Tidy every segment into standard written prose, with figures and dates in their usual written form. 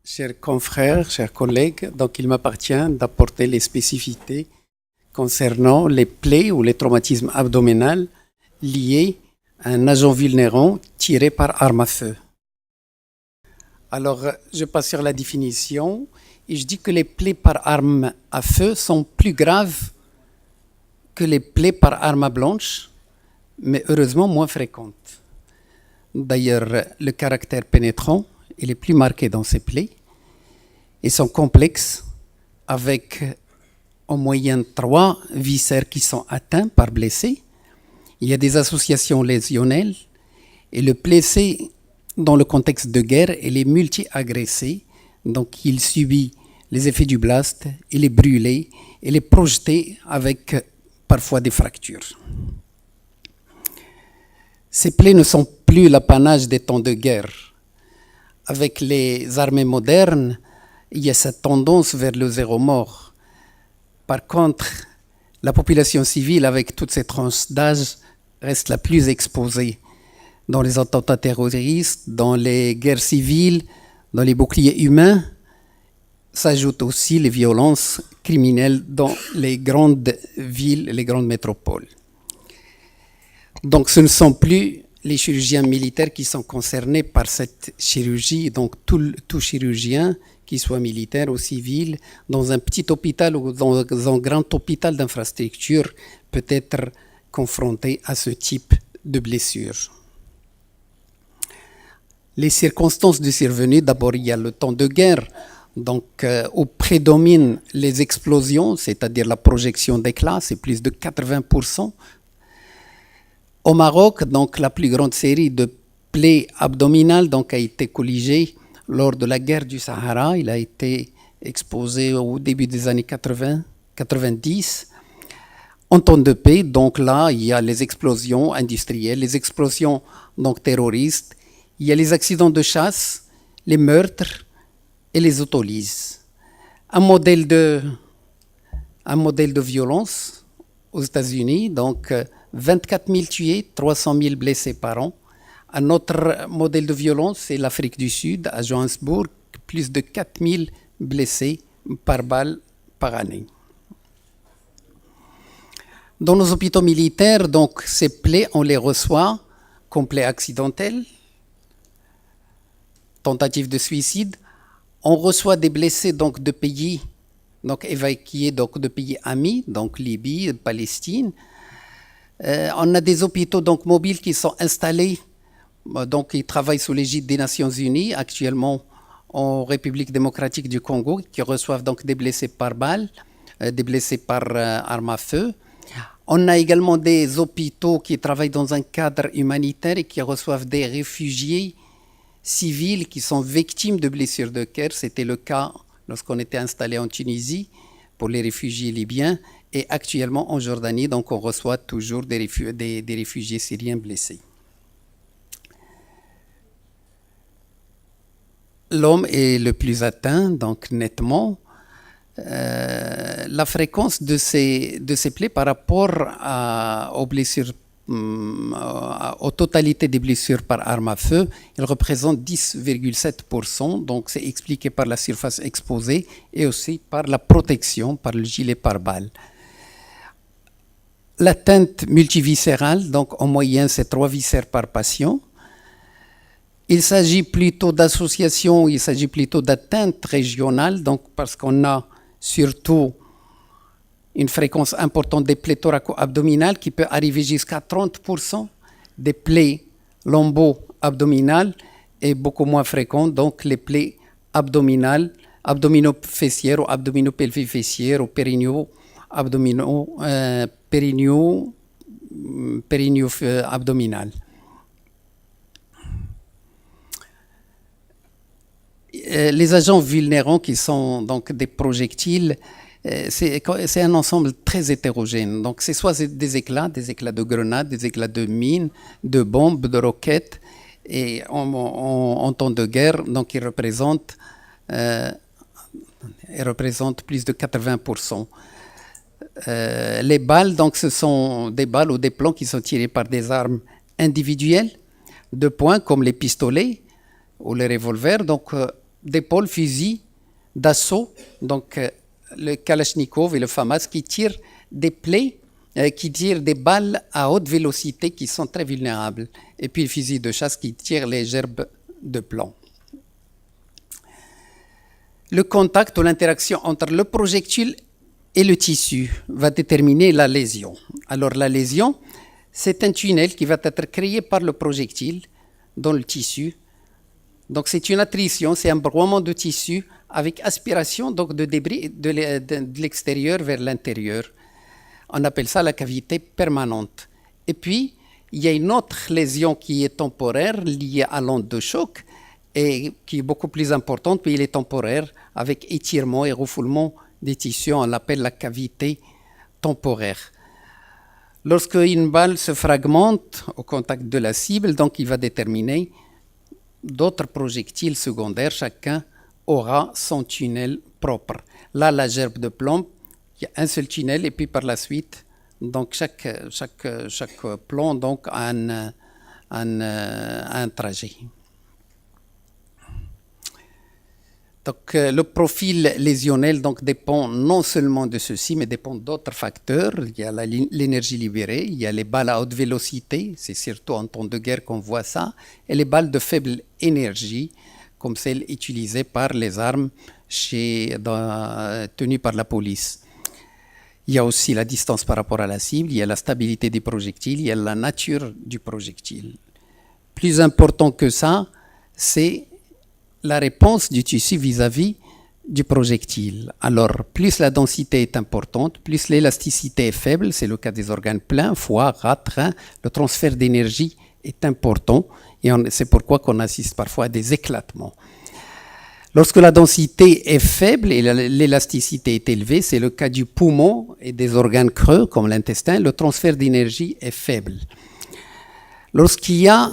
Chers confrères, chers collègues, donc il m'appartient d'apporter les spécificités concernant les plaies ou les traumatismes abdominaux liés à un agent vulnérant tiré par arme à feu. Alors, je passe sur la définition et je dis que les plaies par arme à feu sont plus graves que les plaies par arme blanche, mais heureusement moins fréquentes. D'ailleurs, le caractère pénétrant il est plus marqué dans ces plaies et sont complexes avec en moyenne 3 viscères qui sont atteints par blessé. Il y a des associations lésionnelles et le blessé dans le contexte de guerre, il est multi-agressé, donc il subit les effets du blast, il est brûlé, il est projeté avec parfois des fractures. Ces plaies ne sont plus l'apanage des temps de guerre. Avec les armées modernes, il y a cette tendance vers le zéro mort. Par contre, la population civile, avec toutes ces tranches d'âge, reste la plus exposée dans les attentats terroristes, dans les guerres civiles, dans les boucliers humains. S'ajoutent aussi les violences criminelles dans les grandes villes, les grandes métropoles. Donc ce ne sont plus les chirurgiens militaires qui sont concernés par cette chirurgie, donc tout chirurgien, qu'il soit militaire ou civil, dans un petit hôpital ou dans un grand hôpital d'infrastructure, peut être confronté à ce type de blessure. Les circonstances de survenue, d'abord il y a le temps de guerre, donc où prédominent les explosions, c'est-à-dire la projection d'éclats, c'est plus de 80%. Au Maroc, donc, la plus grande série de plaies abdominales donc, a été colligée lors de la guerre du Sahara. Il a été exposé au début des années 90. En temps de paix, donc là, il y a les explosions industrielles, les explosions donc, terroristes, il y a les accidents de chasse, les meurtres et les autolyses. Un modèle de violence aux États-Unis, donc 24 000 tués, 300 000 blessés par an. Un autre modèle de violence, c'est l'Afrique du Sud, à Johannesburg, plus de 4 000 blessés par balle par année. Dans nos hôpitaux militaires, donc, ces plaies, on les reçoit comme plaies accidentelles, tentatives de suicide. On reçoit des blessés donc, de pays donc, évacués donc, de pays amis, donc Libye, Palestine. On a des hôpitaux donc, mobiles qui sont installés, donc ils travaillent sous l'égide des Nations Unies, actuellement en République démocratique du Congo, qui reçoivent donc des blessés par balle, des blessés par arme à feu. On a également des hôpitaux qui travaillent dans un cadre humanitaire et qui reçoivent des réfugiés civils qui sont victimes de blessures de guerre. C'était le cas lorsqu'on était installé en Tunisie pour les réfugiés libyens. Et actuellement en Jordanie, donc on reçoit toujours des réfugiés syriens blessés. L'homme est le plus atteint, donc nettement. La fréquence de ces plaies par rapport aux blessures, aux totalités des blessures par arme à feu, il représente 10,7%, donc c'est expliqué par la surface exposée et aussi par la protection, par le gilet pare-balles. L'atteinte multiviscérale, donc en moyenne, c'est 3 viscères par patient. Il s'agit plutôt d'associations, il s'agit plutôt d'atteinte régionale, donc parce qu'on a surtout une fréquence importante des plaies thoraco-abdominales qui peut arriver jusqu'à 30%, des plaies lombo-abdominales et beaucoup moins fréquentes, donc les plaies abdominales, abdominopfessières ou abdominopelvifessières ou périnéo-abdominal. Les agents vulnérants qui sont donc des projectiles, c'est un ensemble très hétérogène. Donc c'est soit des éclats de grenades, des éclats de mines, de bombes, de roquettes, et en temps de guerre, donc ils représentent plus de 80%. Les balles, donc, ce sont des balles ou des plomb qui sont tirés par des armes individuelles de poing comme les pistolets ou les revolvers. Donc, d'épaule, fusil d'assaut, donc le Kalachnikov et le FAMAS qui tirent des plaies, qui tirent des balles à haute vélocité qui sont très vulnérables. Et puis le fusil de chasse qui tire les gerbes de plomb. Le contact ou l'interaction entre le projectile et le tissu va déterminer la lésion. Alors la lésion, c'est un tunnel qui va être créé par le projectile dans le tissu. Donc c'est une attrition, c'est un broiement de tissu avec aspiration donc de débris de l'extérieur vers l'intérieur. On appelle ça la cavité permanente. Et puis, il y a une autre lésion qui est temporaire liée à l'onde de choc et qui est beaucoup plus importante, puis il est temporaire avec étirement et refoulement des tissus. On l'appelle la cavité temporaire. Lorsque une balle se fragmente au contact de la cible, donc il va déterminer d'autres projectiles secondaires. Chacun aura son tunnel propre. Là, la gerbe de plomb, il y a un seul tunnel et puis par la suite, donc chaque plomb donc a un trajet. Donc, le profil lésionnel donc, dépend non seulement de ceci, mais dépend d'autres facteurs. Il y a l'énergie libérée, il y a les balles à haute vélocité, c'est surtout en temps de guerre qu'on voit ça, et les balles de faible énergie, comme celles utilisées par les armes tenues par la police. Il y a aussi la distance par rapport à la cible, il y a la stabilité des projectiles, il y a la nature du projectile. Plus important que ça, c'est la réponse du tissu vis-à-vis du projectile. Alors, plus la densité est importante, plus l'élasticité est faible, c'est le cas des organes pleins, foie, rate, rein, le transfert d'énergie est important et c'est pourquoi qu'on assiste parfois à des éclatements. Lorsque la densité est faible et l'élasticité est élevée, c'est le cas du poumon et des organes creux comme l'intestin, le transfert d'énergie est faible. Lorsqu'il y a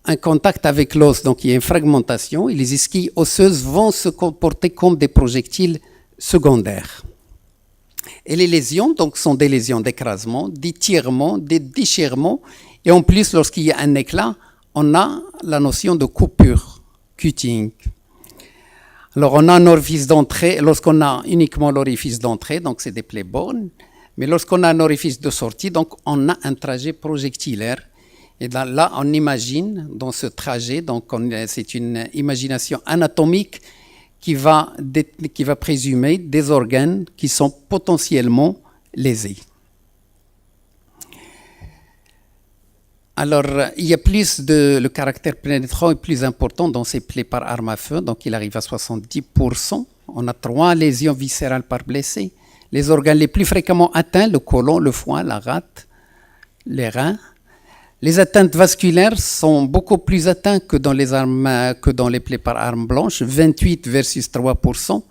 un contact avec l'os, donc il y a une fragmentation, et les esquilles osseuses vont se comporter comme des projectiles secondaires. Et les lésions donc, sont des lésions d'écrasement, d'étirement, de déchirement, et en plus, lorsqu'il y a un éclat, on a la notion de coupure, cutting. Alors, on a un orifice d'entrée, lorsqu'on a uniquement l'orifice d'entrée, donc c'est des plaies bornes, mais lorsqu'on a un orifice de sortie, donc on a un trajet projectilaire. Et là, on imagine dans ce trajet, donc c'est une imagination anatomique qui va présumer des organes qui sont potentiellement lésés. Alors, il y a le caractère pénétrant est plus important dans ces plaies par arme à feu, donc il arrive à 70%. On a 3 lésions viscérales par blessé. Les organes les plus fréquemment atteints, le côlon, le foie, la rate, les reins. Les atteintes vasculaires sont beaucoup plus atteintes que dans les plaies par arme blanche, 28 versus 3%.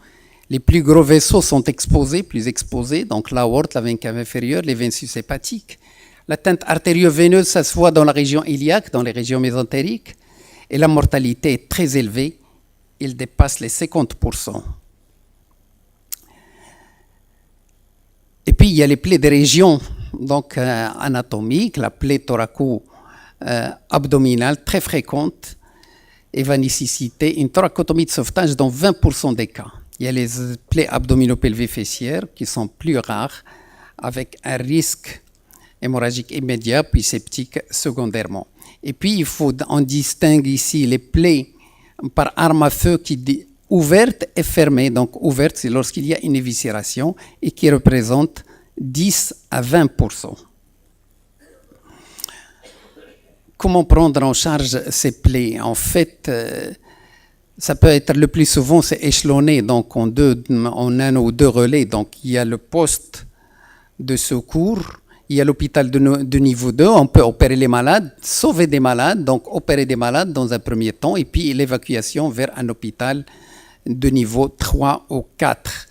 Les plus gros vaisseaux sont plus exposés, donc l'aorte, la veine cave inférieure, les veines hépatiques. L'atteinte artério-veineuse, ça se voit dans la région iliaque, dans les régions mésentériques, et la mortalité est très élevée, il dépasse les 50%. Et puis il y a les plaies des régions donc anatomique, la plaie thoraco-abdominale très fréquente et va nécessiter une thoracotomie de sauvetage dans 20% des cas. Il y a les plaies abdominopelvifessières qui sont plus rares avec un risque hémorragique immédiat puis septique secondairement. Et puis on distingue ici les plaies par arme à feu qui ouvertes et fermées. Donc ouverte, c'est lorsqu'il y a une éviscération et qui représente 10 à 20%. Comment prendre en charge ces plaies? En fait, ça peut être le plus souvent, c'est échelonné, donc en un ou deux relais. Donc il y a le poste de secours, il y a l'hôpital de niveau 2, on peut opérer les malades, sauver des malades, donc opérer des malades dans un premier temps, et puis l'évacuation vers un hôpital de niveau 3 ou 4.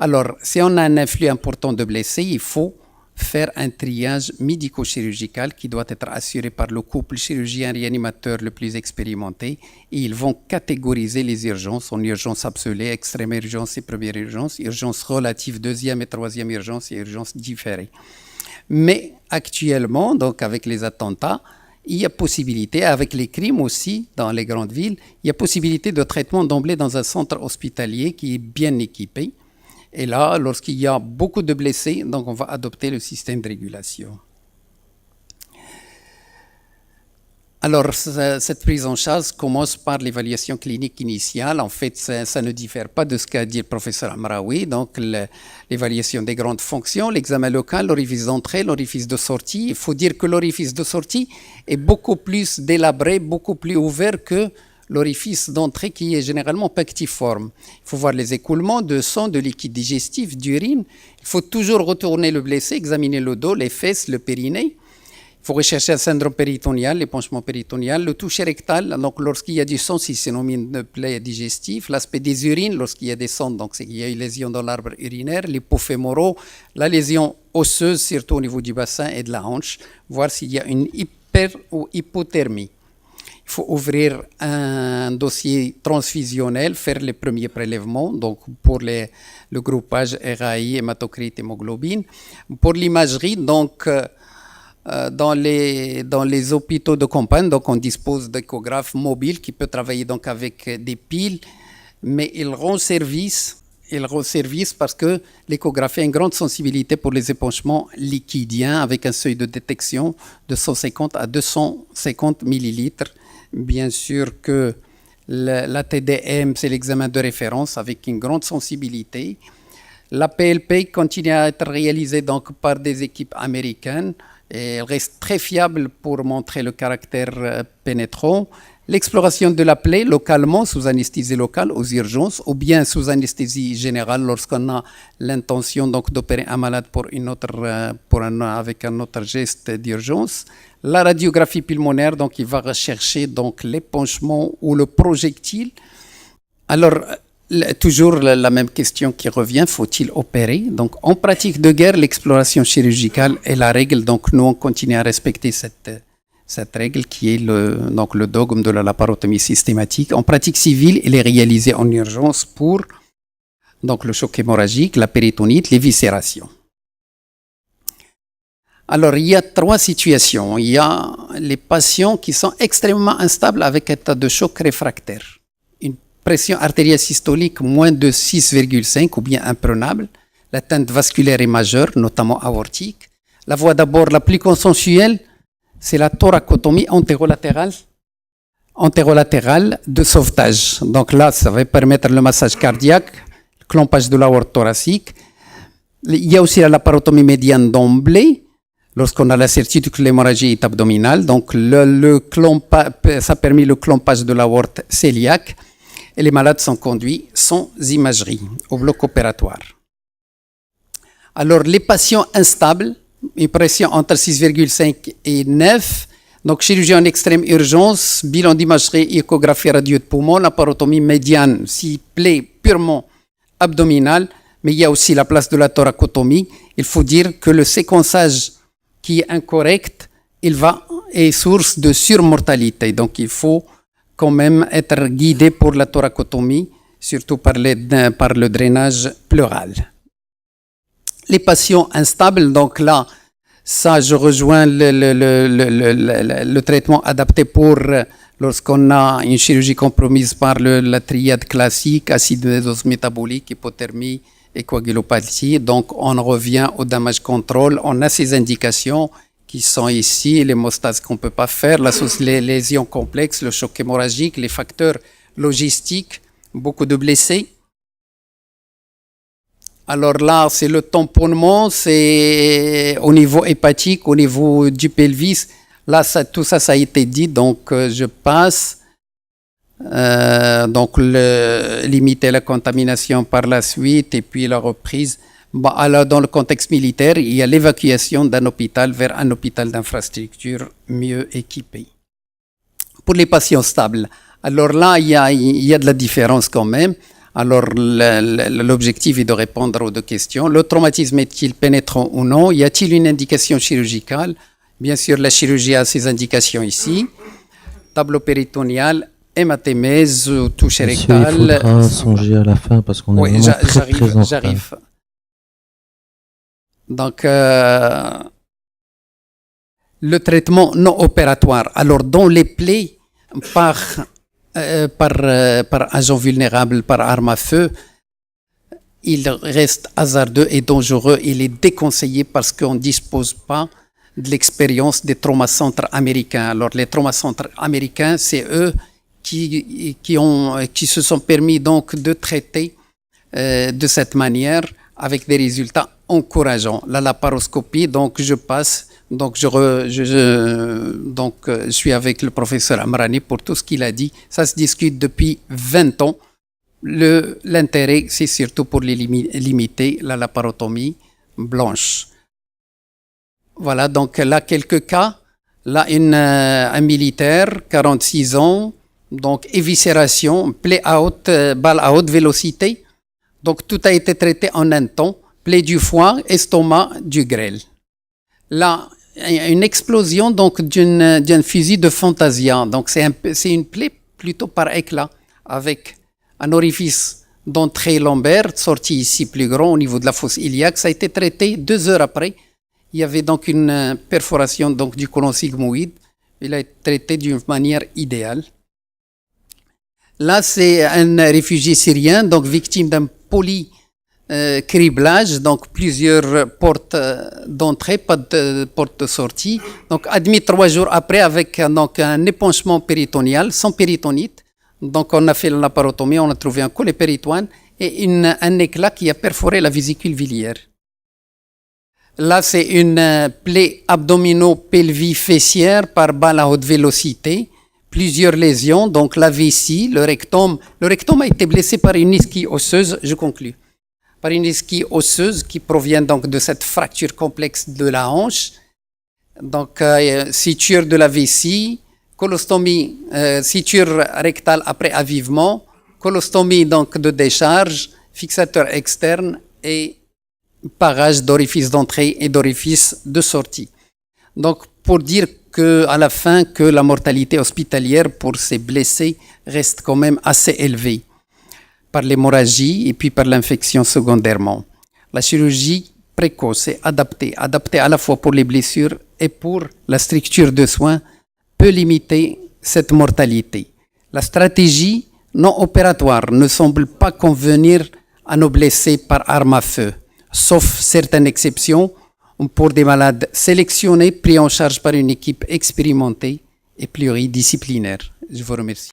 Alors, si on a un influx important de blessés, il faut faire un triage médico-chirurgical qui doit être assuré par le couple chirurgien-réanimateur le plus expérimenté. Et ils vont catégoriser les urgences en urgence absolue, extrême urgence et première urgence, urgence relative, deuxième et troisième urgence et urgence différée. Mais actuellement, donc avec les attentats, il y a possibilité, avec les crimes aussi dans les grandes villes, il y a possibilité de traitement d'emblée dans un centre hospitalier qui est bien équipé. Et là, lorsqu'il y a beaucoup de blessés, donc on va adopter le système de régulation. Alors, cette prise en charge commence par l'évaluation clinique initiale. En fait, ça ne diffère pas de ce qu'a dit le professeur Amraoui. Donc, l'évaluation des grandes fonctions, l'examen local, l'orifice d'entrée, l'orifice de sortie. Il faut dire que l'orifice de sortie est beaucoup plus délabré, beaucoup plus ouvert que l'orifice d'entrée qui est généralement pectiforme. Il faut voir les écoulements de sang, de liquide digestif, d'urine. Il faut toujours retourner le blessé, examiner le dos, les fesses, le périnée. Il faut rechercher un syndrome péritonéal, l'épanchement péritonéal, le toucher rectal, donc lorsqu'il y a du sang, c'est synonyme de plaie digestive, l'aspect des urines, lorsqu'il y a des sangs, donc c'est qu'il y a une lésion dans l'arbre urinaire, les peaux fémoraux, la lésion osseuse, surtout au niveau du bassin et de la hanche, voir s'il y a une hyper ou hypothermie. Il faut ouvrir un dossier transfusionnel, faire les premiers prélèvements, donc pour le groupage RAI, hématocrite, hémoglobine. Pour l'imagerie, donc dans les hôpitaux de campagne, donc on dispose d'échographes mobiles qui peuvent travailler donc avec des piles, mais ils rendent service parce que l'échographie a une grande sensibilité pour les épanchements liquidiens avec un seuil de détection de 150 à 250 millilitres. Bien sûr que la TDM, c'est l'examen de référence avec une grande sensibilité. La PLP continue à être réalisée donc par des équipes américaines. Et elle reste très fiable pour montrer le caractère pénétrant. L'exploration de la plaie localement, sous anesthésie locale, aux urgences, ou bien sous anesthésie générale lorsqu'on a l'intention donc d'opérer un malade avec un autre geste d'urgence. La radiographie pulmonaire, donc il va rechercher donc l'épanchement ou le projectile. Alors, toujours la même question qui revient, faut-il opérer? Donc, en pratique de guerre, l'exploration chirurgicale est la règle. Donc, nous, on continue à respecter cette règle qui est le dogme de la laparotomie systématique. En pratique civile, elle est réalisée en urgence pour donc, le choc hémorragique, la péritonite, les viscérations. Alors, il y a trois situations. Il y a les patients qui sont extrêmement instables avec état de choc réfractaire. Pression artérielle systolique moins de 6,5 ou bien imprenable. L'atteinte vasculaire est majeure, notamment aortique. La voie d'abord la plus consensuelle, c'est la thoracotomie antérolatérale de sauvetage. Donc là, ça va permettre le massage cardiaque, le clampage de l'aorte thoracique. Il y a aussi la laparotomie médiane d'emblée, lorsqu'on a la certitude que l'hémorragie est abdominale. Donc ça permet le clampage de l'aorte cœliaque. Et les malades sont conduits sans imagerie au bloc opératoire. Alors, les patients instables, une pression entre 6,5 et 9, donc chirurgie en extrême urgence, bilan d'imagerie, échographie radio de poumon, laparotomie médiane, si plaie purement abdominale, mais il y a aussi la place de la thoracotomie. Il faut dire que le séquençage qui est incorrect, est source de surmortalité. Donc, il faut quand même être guidé pour la thoracotomie, surtout par le drainage pleural. Les patients instables, donc là, ça, je rejoins le traitement adapté pour lorsqu'on a une chirurgie compromise par la triade classique, acidose métabolique, hypothermie et coagulopathie. Donc, on revient au damage control. On a ces indications qui sont ici, l'hémostase qu'on ne peut pas faire, les lésions complexes, le choc hémorragique, les facteurs logistiques, beaucoup de blessés. Alors là, c'est le tamponnement, c'est au niveau hépatique, au niveau du pelvis. Là, tout ça a été dit, donc je passe. Donc, limiter la contamination par la suite et puis la reprise. Alors, dans le contexte militaire, il y a l'évacuation d'un hôpital vers un hôpital d'infrastructure mieux équipé. Pour les patients stables, alors là, il y a de la différence quand même. Alors, l'objectif est de répondre aux deux questions. Le traumatisme est-il pénétrant ou non? Y a-t-il une indication chirurgicale? Bien sûr, la chirurgie a ses indications ici. Tableau péritonéal, hématémèse, toucher rectal. Il faudra songer à la fin parce qu'on est vraiment très en retard. J'arrive. Donc, Le traitement non opératoire. Alors, dans les plaies par agent vulnérable, par arme à feu, il reste hasardeux et dangereux. Il est déconseillé parce qu'on ne dispose pas de l'expérience des traumacentres américains. Alors, les traumacentres américains, c'est eux qui se sont permis donc de traiter de cette manière avec des résultats encourageants. La laparoscopie, donc je passe, donc je suis avec le professeur Amrani pour tout ce qu'il a dit. Ça se discute depuis 20 ans. L'intérêt, c'est surtout pour limiter la laparotomie blanche. Voilà, donc là, quelques cas. Là, un militaire, 46 ans, donc éviscération, plaie balle à haute vélocité. Donc tout a été traité en un temps. Plaie du foie, estomac, du grêle. Là, une explosion donc d'un fusil de Fantasia. Donc c'est une plaie plutôt par éclat, avec un orifice d'entrée lombaire, sorti ici plus grand au niveau de la fosse iliaque. Ça a été traité 2 heures après. Il y avait donc une perforation donc, du côlon sigmoïde. Il a été traité d'une manière idéale. Là, c'est un réfugié syrien, donc victime d'un polycriblage, donc plusieurs portes d'entrée, pas de porte de sortie. Donc admis 3 jours après avec donc, un épanchement péritonial sans péritonite. Donc on a fait la laparotomie, on a trouvé un collet péritoine et un éclat qui a perforé la vésicule biliaire. Là, c'est une plaie abdomino-pelvi-fessière par balle à haute vélocité. Plusieurs lésions, donc la vessie, le rectum. Le rectum a été blessé par une ischie osseuse, je conclus. Par une ischie osseuse qui provient donc de cette fracture complexe de la hanche. Donc, suture de la vessie, colostomie, suture rectale après avivement, colostomie donc de décharge, fixateur externe et parage d'orifice d'entrée et d'orifice de sortie. Donc, pour dire à la fin que la mortalité hospitalière pour ces blessés reste quand même assez élevée par l'hémorragie et puis par l'infection secondairement. La chirurgie précoce est adaptée à la fois pour les blessures et pour la structure de soins, peut limiter cette mortalité. La stratégie non opératoire ne semble pas convenir à nos blessés par arme à feu, sauf certaines exceptions pour des malades sélectionnés, pris en charge par une équipe expérimentée et pluridisciplinaire. Je vous remercie.